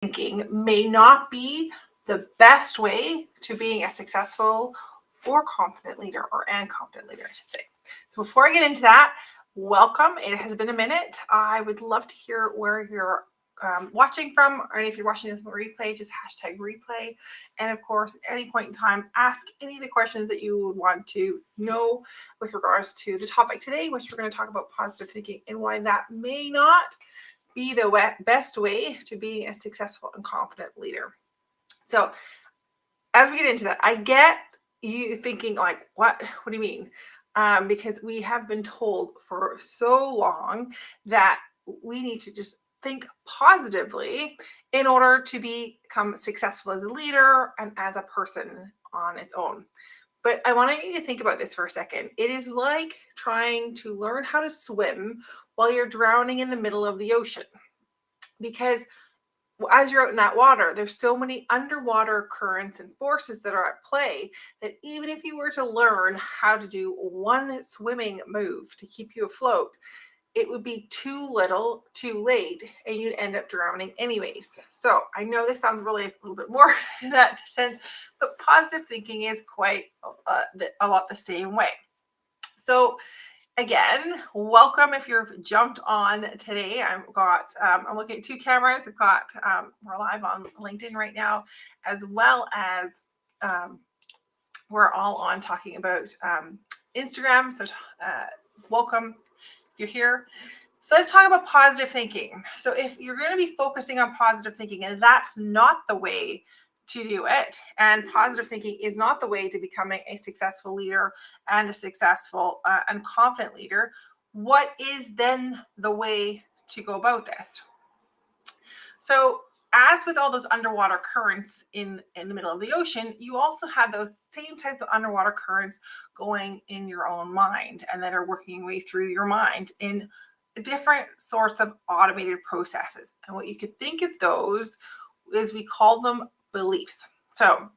thinking may not be the best way to being a successful or confident leader, and confident leader, I should say. So before I get into that, welcome. It has been a minute. I would love to hear where you're watching from, or if you're watching this on the replay, just hashtag replay. And of course, at any point in time, ask any of the questions that you would want to know with regards to the topic today, which we're going to talk about positive thinking and why that may not be the best way to be a successful and confident leader. So as we get into that, I get you thinking like, what do you mean? Because we have been told for so long that we need to just think positively in order to become successful as a leader and as a person on its own. But I want you to think about this for a second. It is like trying to learn how to swim while you're drowning in the middle of the ocean. Because as you're out in that water, there's so many underwater currents and forces that are at play that even if you were to learn how to do one swimming move to keep you afloat, it would be too little, too late, and you'd end up drowning anyways. So I know this sounds really a little bit more in that sense, but positive thinking is quite a lot the same way. So again, welcome if you've jumped on today. I'm looking at two cameras. We're live on LinkedIn right now, as well as we're all on talking about Instagram. So welcome if you're here. So let's talk about positive thinking. So if you're going to be focusing on positive thinking, and that's not the way to do it, and positive thinking is not the way to becoming a successful leader and a successful and confident leader, what is then the way to go about this? So as with all those underwater currents in the middle of the ocean, you also have those same types of underwater currents going in your own mind and that are working your way through your mind in different sorts of automated processes. And what you could think of those is we call them beliefs. So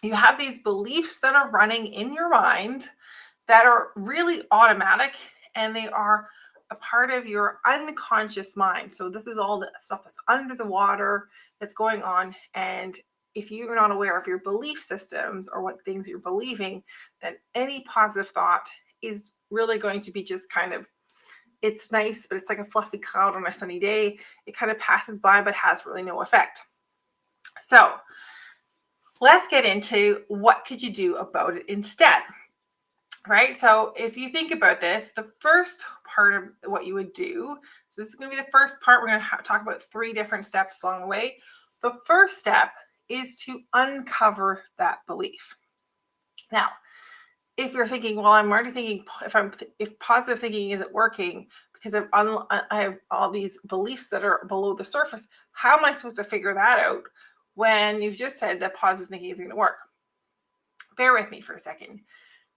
you have these beliefs that are running in your mind that are really automatic, and they are a part of your unconscious mind. So this is all the stuff that's under the water that's going on. And if you're not aware of your belief systems or what things you're believing, then any positive thought is really going to be just kind of, it's nice, but it's like a fluffy cloud on a sunny day. It kind of passes by, but has really no effect. So let's get into what could you do about it instead, right? So if you think about this, the first part of what you would do, so this is going to be the first part. We're going to talk about 3 different steps along the way. The first step is to uncover that belief. Now, if you're thinking, well, I'm already thinking, if positive thinking isn't working because I have all these beliefs that are below the surface, how am I supposed to figure that out when you've just said that positive thinking isn't going to work? Bear with me for a second.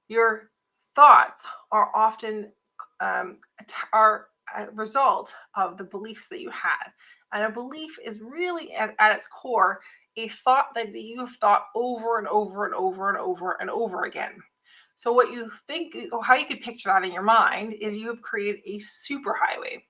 Your thoughts are often are a result of the beliefs that you had. And a belief is really at its core a thought that you have thought over and over and over and over and over again. So what you think, how you could picture that in your mind is you have created a superhighway.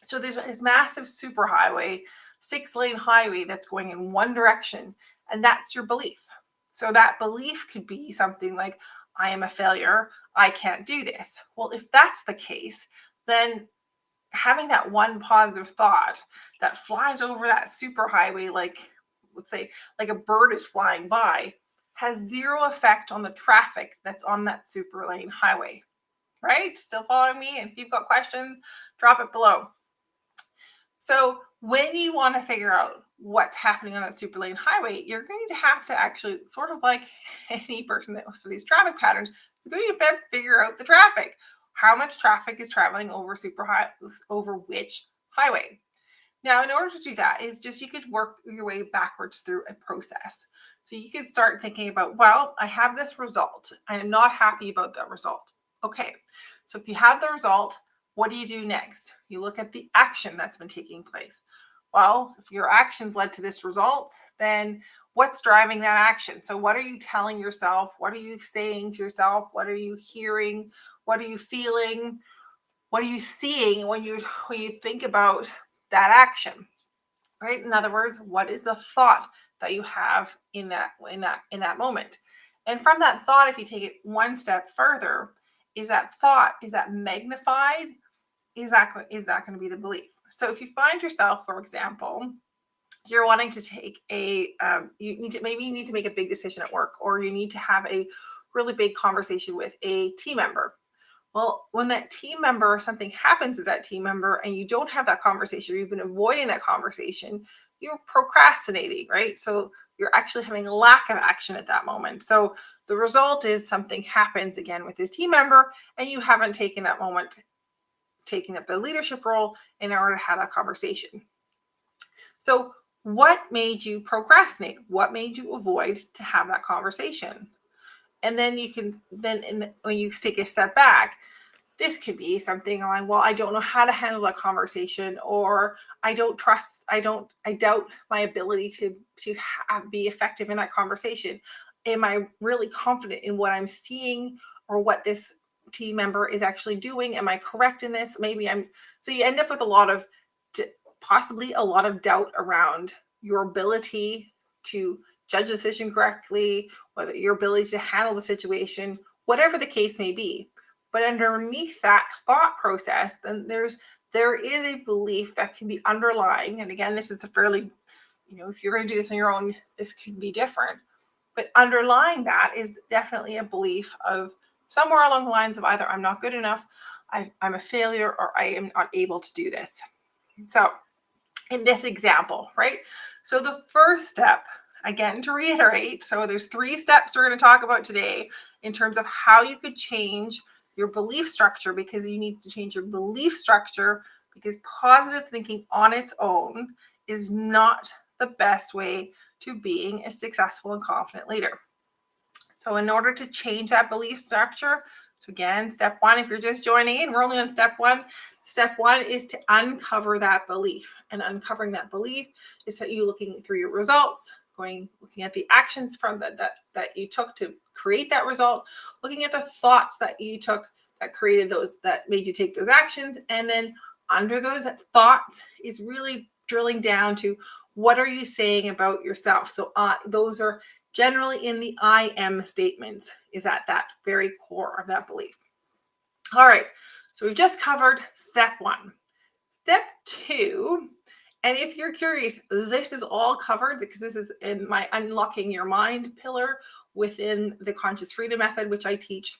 So there's this massive superhighway, 6-lane highway that's going in one direction, and that's your belief. So that belief could be something like, I am a failure, I can't do this. Well, if that's the case, then having that one positive thought that flies over that superhighway, like, let's say, like a bird is flying by, has zero effect on the traffic that's on that super lane highway, right? Still following me? And if you've got questions, drop it below. So when you want to figure out what's happening on that super lane highway, you're going to have to actually, sort of like any person that studies traffic patterns, is going to figure out the traffic. How much traffic is traveling over which highway? Now, in order to do that, is just you could work your way backwards through a process. So you could start thinking about, well, I have this result. I am not happy about that result. Okay, so if you have the result, what do you do next? You look at the action that's been taking place. Well, if your actions led to this result, then what's driving that action? So what are you telling yourself? What are you saying to yourself? What are you hearing? What are you feeling? What are you seeing when you think about that action, right? In other words, what is the thought that you have in that moment? And from that thought, if you take it one step further, is that thought, is that magnified? Is that going to be the belief? So if you find yourself, for example, you're wanting to take you need to make a big decision at work, or you need to have a really big conversation with a team member. Well, when that team member, something happens with that team member and you don't have that conversation, or you've been avoiding that conversation, you're procrastinating, right? So you're actually having a lack of action at that moment. So the result is something happens again with this team member and you haven't taken that moment, taking up the leadership role in order to have that conversation. So what made you procrastinate? What made you avoid to have that conversation? And then you can, when you take a step back, this could be something like, well, I don't know how to handle that conversation, or I doubt my ability to be effective in that conversation. Am I really confident in what I'm seeing or what this team member is actually doing? Am I correct in this? So you end up with possibly a lot of doubt around your ability to judge the decision correctly, whether your ability to handle the situation, whatever the case may be. But underneath that thought process, then there is a belief that can be underlying. And again, this is a fairly, if you're going to do this on your own, this could be different. But underlying that is definitely a belief of somewhere along the lines of either I'm not good enough, I'm a failure, or I am not able to do this. So in this example, right? So the first step, again, to reiterate, so there's 3 steps we're going to talk about today in terms of how you could change your belief structure, because you need to change your belief structure, because positive thinking on its own is not the best way to being a successful and confident leader. So in order to change that belief structure, so again, step 1, if you're just joining in, we're only on step 1. Step 1 is to uncover that belief. And uncovering that belief is that you looking through your results, looking at the actions from that you took to create that result, looking at the thoughts that you took that created those, that made you take those actions. And then under those thoughts is really drilling down to what are you saying about yourself. So those are generally in the I am statements, is at that very core of that belief. All right, so we've just covered step 1. Step 2, and if you're curious, this is all covered because this is in my Unlocking Your Mind pillar within the Conscious Freedom Method, which I teach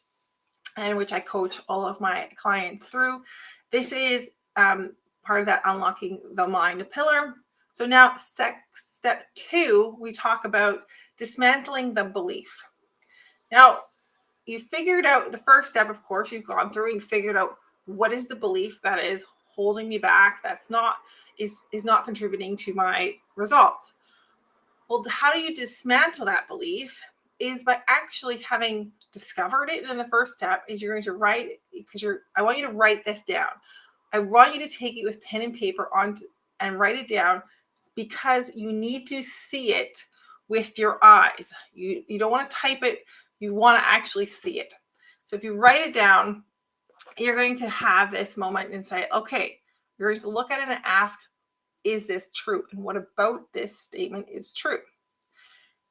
and which I coach all of my clients through. This is part of that Unlocking the Mind pillar. So now step 2, we talk about dismantling the belief. Now, you figured out the first step, of course, you've gone through and figured out what is the belief that is holding me back, that's not is not contributing to my results. Well, how do you dismantle that belief? Is by actually having discovered it in the first step, is you're going to write, because I want you to write this down. I want you to take it with pen and paper and write it down, because you need to see it with your eyes. You don't want to type it, you want to actually see it. So if you write it down, you're going to have this moment and say, okay, you're going to look at it and ask, is this true? And what about this statement is true?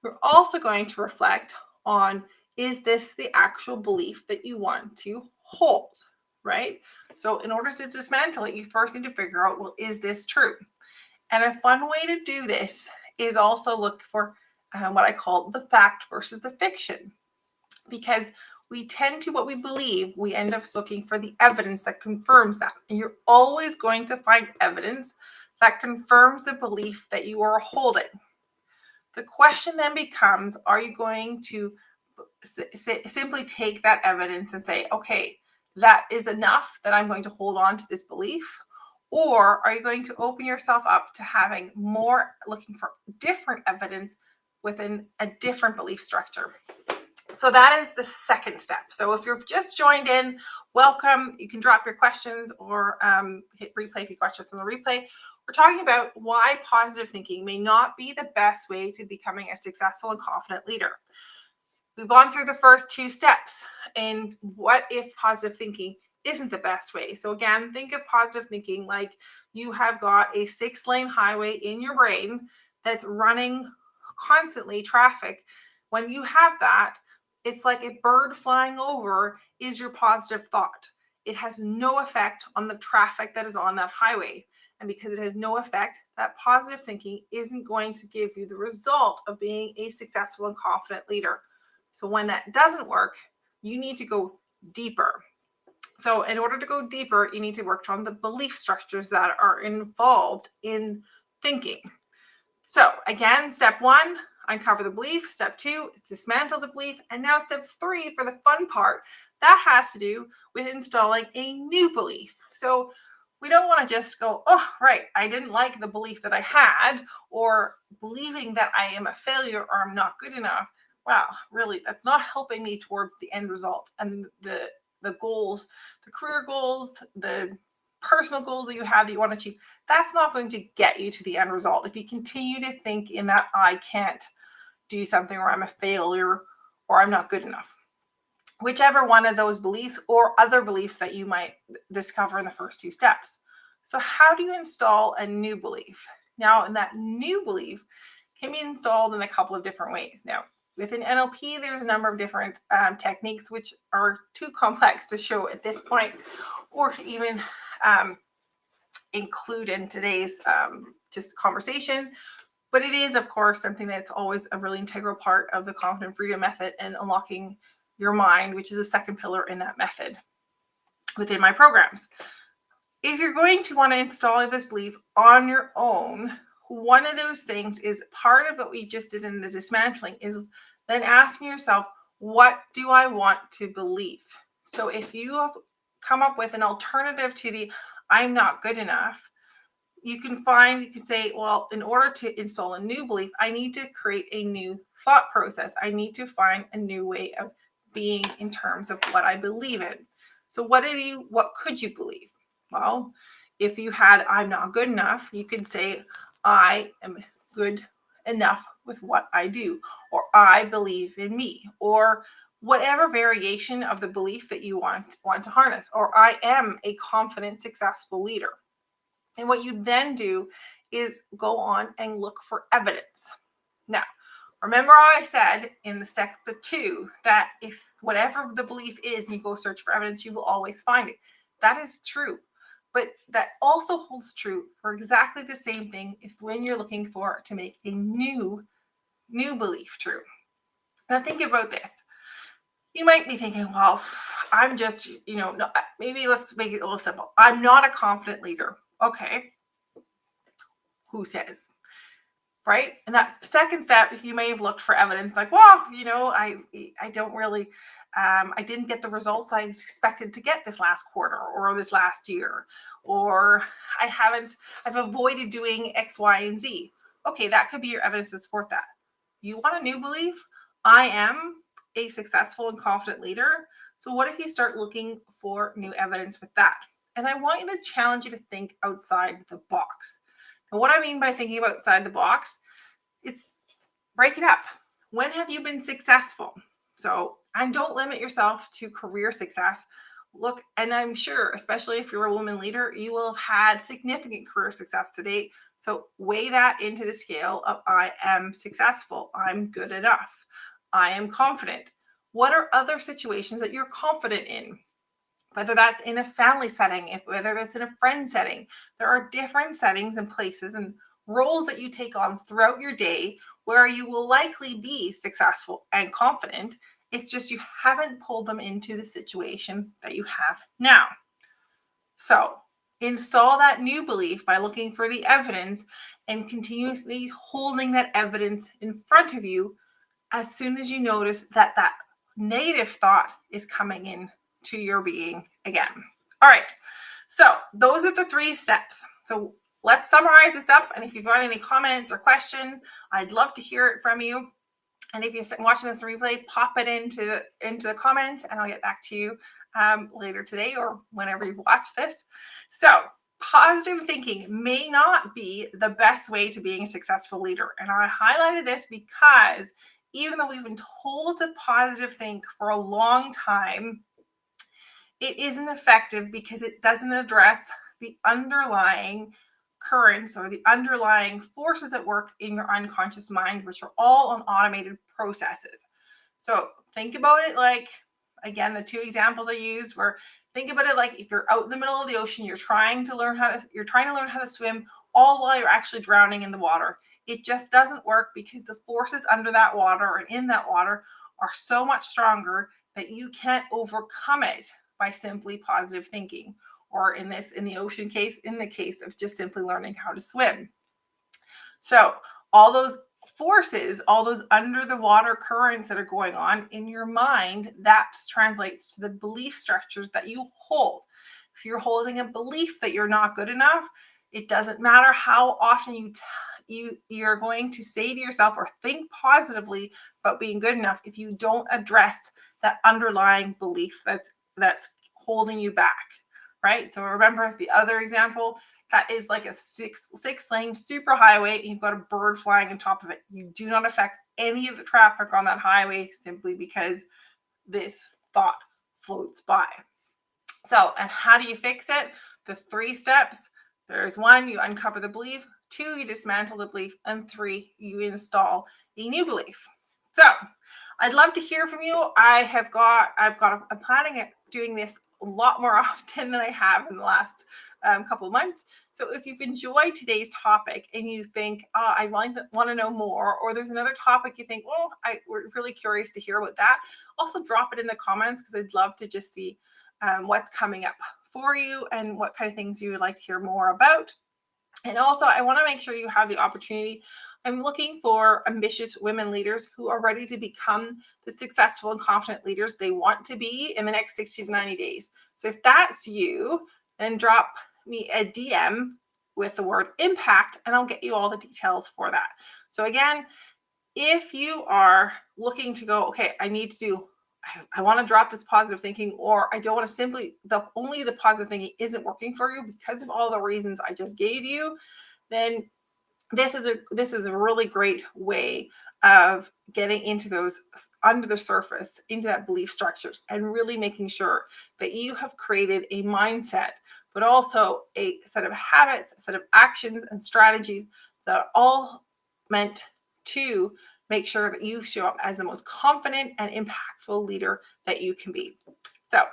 You're also going to reflect on, is this the actual belief that you want to hold, right? So in order to dismantle it, you first need to figure out, well, is this true? And a fun way to do this is also look for what I call the fact versus the fiction, because we tend to, what we believe, we end up looking for the evidence that confirms that. And you're always going to find evidence that confirms the belief that you are holding. The question then becomes, are you going to simply take that evidence and say, okay, that is enough that I'm going to hold on to this belief? Or are you going to open yourself up to having more, looking for different evidence within a different belief structure? So that is the second step. So if you've just joined in, welcome. You can drop your questions or hit replay if you questions on the replay. We're talking about why positive thinking may not be the best way to becoming a successful and confident leader. We've gone through the first 2 steps. And what if positive thinking isn't the best way. So again, think of positive thinking like you have got a 6-lane highway in your brain that's running constantly traffic. When you have that, it's like a bird flying over is your positive thought. It has no effect on the traffic that is on that highway. And because it has no effect, that positive thinking isn't going to give you the result of being a successful and confident leader. So when that doesn't work, you need to go deeper. So in order to go deeper, you need to work on the belief structures that are involved in thinking. So again, step 1, uncover the belief. Step 2 is dismantle the belief. And now step 3, for the fun part, that has to do with installing a new belief. So we don't want to just go, oh, right, I didn't like the belief that I had, or believing that I am a failure or I'm not good enough. Wow, really, that's not helping me towards the end result and the goals, the career goals, the personal goals that you have that you want to achieve. That's not going to get you to the end result if you continue to think in that I can't do something, or I'm a failure, or I'm not good enough. Whichever one of those beliefs or other beliefs that you might discover in the first 2 steps. So how do you install a new belief? Now, in that new belief can be installed in a couple of different ways. Now, within NLP, there's a number of different techniques which are too complex to show at this point, or to even include in today's just conversation. But it is, of course, something that's always a really integral part of the Confident Freedom Method and unlocking your mind, which is a second pillar in that method within my programs. If you're going to want to install this belief on your own, one of those things is part of what we just did in the dismantling is then asking yourself, what do I want to believe? So if you have come up with an alternative to the I'm not good enough, you can say, well, in order to install a new belief, I need to create a new thought process. I need to find a new way of being in terms of what I believe in. So what could you believe? Well, if you had I'm not good enough, you could say I am good enough with what I do, or I believe in me, or whatever variation of the belief that you want to harness, or I am a confident, successful leader. And what you then do is go on and look for evidence. Now, remember I said in the step 2 that if whatever the belief is and you go search for evidence, you will always find it. That is true. But that also holds true for exactly the same thing if when you're looking for to make a new belief true. Now think about this. You might be thinking, well, I'm just, maybe let's make it a little simple. I'm not a confident leader. Okay. Who says? Right? And that second step, you may have looked for evidence like, well, I don't really, I didn't get the results I expected to get this last quarter or this last year, or I've avoided doing X, Y, and Z. Okay, that could be your evidence to support that. You want a new belief? I am a successful and confident leader. So what if you start looking for new evidence with that? And I want you to challenge you to think outside the box. And what I mean by thinking outside the box is break it up. When have you been successful? So, and don't limit yourself to career success. Look, and I'm sure, especially if you're a woman leader, you will have had significant career success to date. So weigh that into the scale of I am successful, I'm good enough, I am confident. What are other situations that you're confident in? Whether that's in a family setting, whether it's in a friend setting, there are different settings and places and roles that you take on throughout your day where you will likely be successful and confident. It's just you haven't pulled them into the situation that you have now. So install that new belief by looking for the evidence and continuously holding that evidence in front of you as soon as you notice that that negative thought is coming in to your being again. All right. So those are the 3 steps. So let's summarize this up. And if you've got any comments or questions, I'd love to hear it from you. And if you're watching this replay, pop it into the comments and I'll get back to you later today or whenever you've watched this. So positive thinking may not be the best way to being a successful leader. And I highlighted this because even though we've been told to positive think for a long time, it isn't effective because it doesn't address the underlying currents or the underlying forces at work in your unconscious mind, which are all on automated processes. So think about it like, again, the two examples I used were, think about it like if you're out in the middle of the ocean, you're trying to learn how to swim, all while you're actually drowning in the water. It just doesn't work because the forces under that water and in that water are so much stronger that you can't overcome it by simply positive thinking, or in the ocean case, in the case of just simply learning how to swim. So all those forces, all those under the water currents that are going on in your mind, that translates to the belief structures that you hold. If you're holding a belief that you're not good enough, it doesn't matter how often you're going to say to yourself or think positively about being good enough if you don't address that underlying belief that's holding you back, right? So remember the other example, that is like a six lane super highway and you've got a bird flying on top of it. You do not affect any of the traffic on that highway simply because this thought floats by. So, and how do you fix it? The 3 steps. There's 1, you uncover the belief. 2, you dismantle the belief. And 3, you install a new belief. So I'd love to hear from you. I'm planning on doing this a lot more often than I have in the last couple of months. So if you've enjoyed today's topic and you think, I want to know more, or there's another topic you think, we're really curious to hear about that, also drop it in the comments because I'd love to just see what's coming up for you and what kind of things you would like to hear more about. And also, I want to make sure you have the opportunity. I'm looking for ambitious women leaders who are ready to become the successful and confident leaders they want to be in the next 60 to 90 days. So if that's you, then drop me a DM with the word impact and I'll get you all the details for that. So again, if you are looking to go, okay, I want to drop this positive thinking, or I don't want to only the positive thinking isn't working for you because of all the reasons I just gave you, then this is a really great way of getting into those under the surface, into that belief structures, and really making sure that you have created a mindset, but also a set of habits, a set of actions and strategies that are all meant to make sure that you show up as the most confident and impactful leader that you can be. So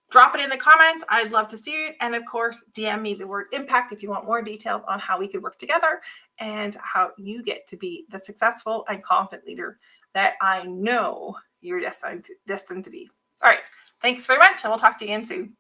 drop it in the comments. I'd love to see it. And of course, DM me the word impact if you want more details on how we could work together and how you get to be the successful and confident leader that I know you're destined to be. All right. Thanks very much. And we'll talk to you again soon.